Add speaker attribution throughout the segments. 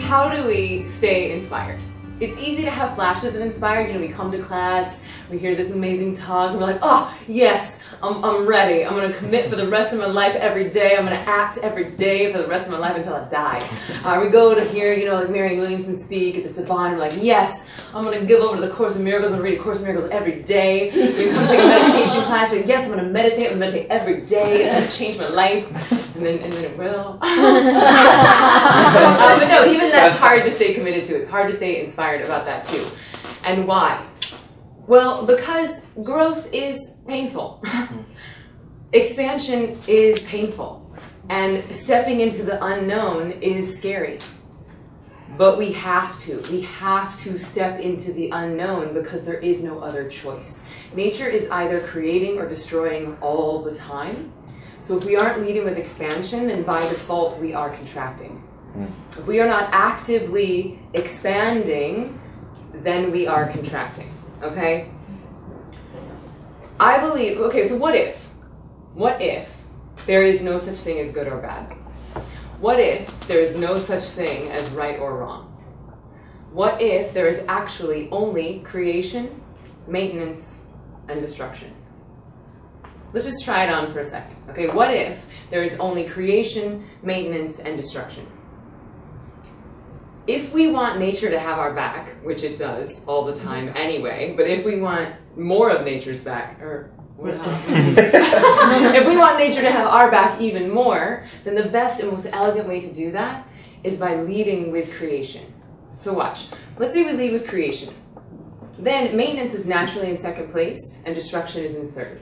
Speaker 1: How do we stay inspired? It's easy to have flashes of inspired. You know, we come to class, we hear this amazing talk, and we're like, oh, yes, I'm ready. I'm going to commit for the rest of my life every day. I'm going to act every day for the rest of my life until I die. We go to hear, you know, like Marianne Williamson speak at the Saban. We're like, yes, I'm going to give over to the Course in Miracles. I'm going to read A Course in Miracles every day. You come take a meditation class. You're like, yes, I'm going to meditate. I'm going to meditate every day. It's going to change my life. And then it will. But no, even that's hard to stay committed to. It's hard to stay inspired about that too. And why? Well, because growth is painful. Expansion is painful. And stepping into the unknown is scary. But we have to. We have to step into the unknown because there is no other choice. Nature is either creating or destroying all the time. So if we aren't leading with expansion, then by default we are contracting. If we are not actively expanding, then we are contracting, okay? I believe, okay, so what if there is no such thing as good or bad? What if there is no such thing as right or wrong? What if there is actually only creation, maintenance, and destruction? Let's just try it on for a second. Okay, what if there is only creation, maintenance, and destruction? If we want nature to have our back, which it does all the time anyway, but if we want more of nature's back, or what if we want nature to have our back even more, then the best and most elegant way to do that is by leading with creation. So watch. Let's say we lead with creation. Then maintenance is naturally in second place, and destruction is in third.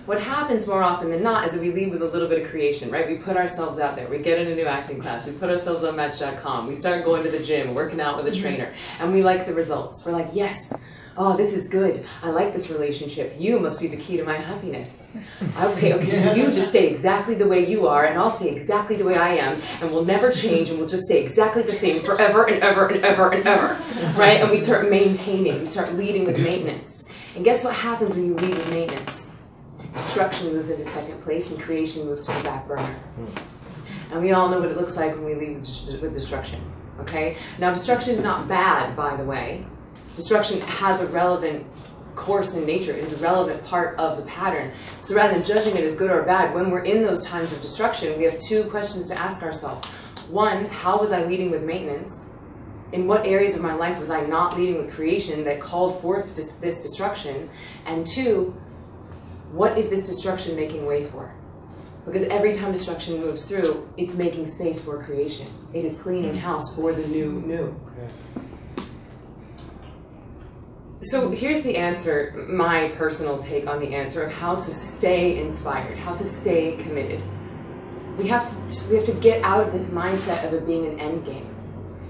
Speaker 1: What happens more often than not is that we lead with a little bit of creation, right? We put ourselves out there. We get in a new acting class. We put ourselves on Match.com. We start going to the gym, working out with a trainer, and we like the results. We're like, yes, oh, this is good. I like this relationship. You must be the key to my happiness. Okay, so you just stay exactly the way you are, and I'll stay exactly the way I am, and we'll never change, and we'll just stay exactly the same forever and ever and ever and ever, right? And we start maintaining. We start leading with maintenance. And guess what happens when you lead with maintenance? Destruction moves into second place and creation moves to the back burner. And we all know what it looks like when we lead with destruction, okay? Now destruction is not bad, by the way. Destruction has a relevant course in nature. It is a relevant part of the pattern. So rather than judging it as good or bad, when we're in those times of destruction, we have two questions to ask ourselves. One, how was I leading with maintenance? In what areas of my life was I not leading with creation that called forth this destruction? And two, what is this destruction making way for? Because every time destruction moves through, it's making space for creation. It is cleaning house for the new. So here's the answer, my personal take on the answer of how to stay inspired, how to stay committed. We have to get out of this mindset of it being an end game.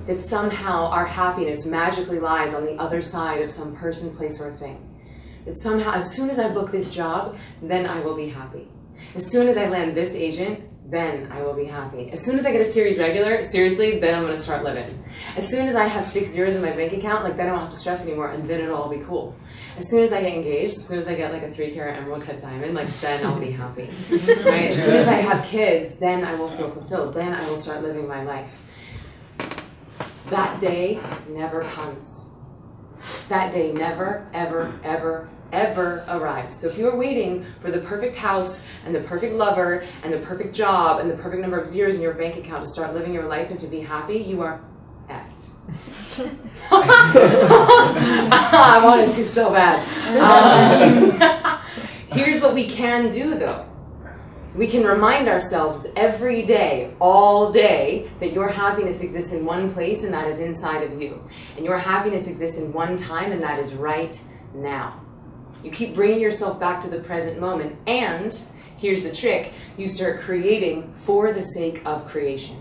Speaker 1: That somehow our happiness magically lies on the other side of some person, place, or thing. That somehow, as soon as I book this job, then I will be happy. As soon as I land this agent, then I will be happy. As soon as I get a series regular, seriously, then I'm going to start living. As soon as I have 6 zeros in my bank account, like then I don't have to stress anymore, and then it'll all be cool. As soon as I get engaged, as soon as I get like a 3-carat emerald cut diamond, like then I'll be happy. Right? As soon as I have kids, then I will feel fulfilled. Then I will start living my life. That day never comes. That day never, ever, ever, ever arrives. So if you are waiting for the perfect house and the perfect lover and the perfect job and the perfect number of zeros in your bank account to start living your life and to be happy, you are effed. I wanted to so bad. Here's what we can do though. We can remind ourselves every day, all day, that your happiness exists in one place and that is inside of you. And your happiness exists in one time and that is right now. You keep bringing yourself back to the present moment, and here's the trick, you start creating for the sake of creation.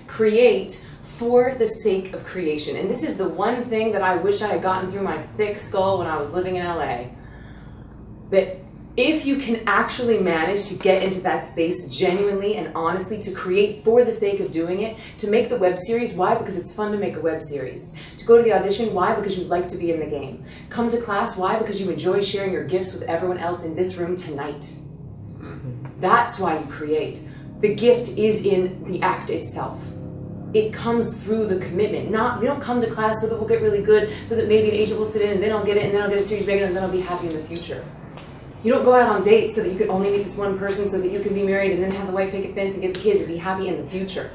Speaker 1: Create for the sake of creation. And this is the one thing that I wish I had gotten through my thick skull when I was living in LA. That If you can actually manage to get into that space genuinely and honestly, to create for the sake of doing it, to make the web series, why? Because it's fun to make a web series. To go to the audition, why? Because you'd like to be in the game. Come to class, why? Because you enjoy sharing your gifts with everyone else in this room tonight. That's why you create. The gift is in the act itself. It comes through the commitment. We don't come to class so that we'll get really good, so that maybe an agent will sit in and then I'll get it and then I'll get a series regular and then I'll be happy in the future. You don't go out on dates so that you can only meet this one person so that you can be married and then have the white picket fence and get the kids and be happy in the future.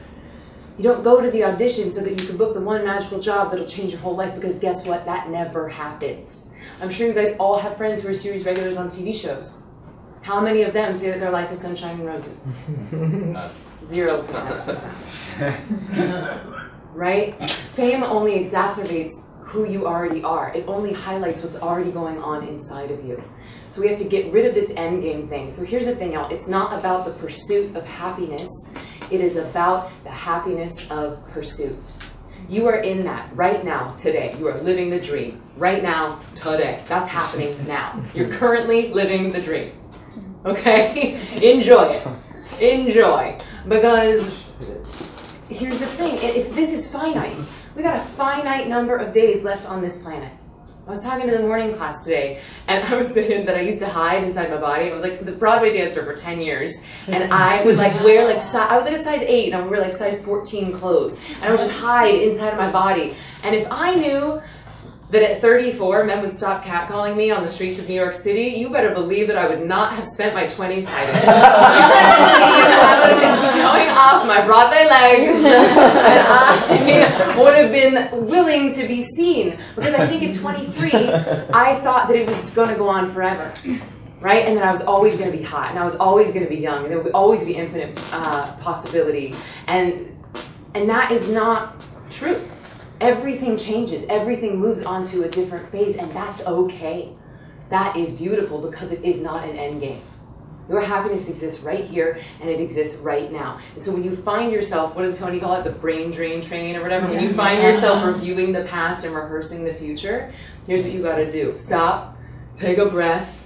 Speaker 1: You don't go to the audition so that you can book the one magical job that'll change your whole life, because guess what? That never happens. I'm sure you guys all have friends who are series regulars on TV shows. How many of them say that their life is sunshine and roses? 0% of them. Right? Fame only exacerbates who you already are. It only highlights what's already going on inside of you. So we have to get rid of this end game thing. So here's the thing, y'all. It's not about the pursuit of happiness. It is about the happiness of pursuit. You are in that right now, today. You are living the dream. Right now, today. That's happening now. You're currently living the dream. Okay? Enjoy it. Enjoy. Because here's the thing. If this is finite, we got a finite number of days left on this planet. I was talking to the morning class today, and I was saying that I used to hide inside my body. I was like the Broadway dancer for 10 years, and I would like wear like, I was like a size 8, and I would wear like size 14 clothes, and I would just hide inside of my body. And if I knew that at 34 men would stop catcalling me on the streets of New York City, you better believe that I would not have spent my 20s hiding. I would have been showing off my Broadway legs, and I would have been willing to be seen. Because I think at 23, I thought that it was going to go on forever. Right? And that I was always going to be hot, and I was always going to be young, and there would always be infinite possibility. And that is not true. Everything changes, everything moves on to a different phase, and that's okay. That is beautiful, because it is not an end game. Your happiness exists right here, and it exists right now. And so when you find yourself, what does Tony call it, the brain drain train or whatever, when you find yourself reviewing the past and rehearsing the future, here's what you gotta do. Stop, take a breath,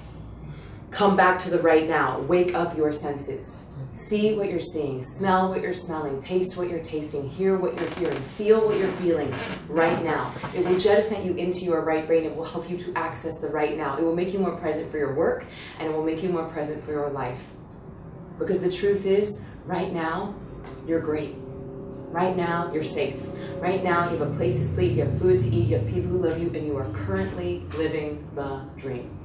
Speaker 1: come back to the right now, wake up your senses. See what you're seeing, smell what you're smelling, taste what you're tasting, hear what you're hearing, feel what you're feeling right now. It will jettison you into your right brain. It will help you to access the right now. It will make you more present for your work, and it will make you more present for your life. Because the truth is, right now, you're great. Right now, you're safe. Right now, you have a place to sleep, you have food to eat, you have people who love you, and you are currently living the dream.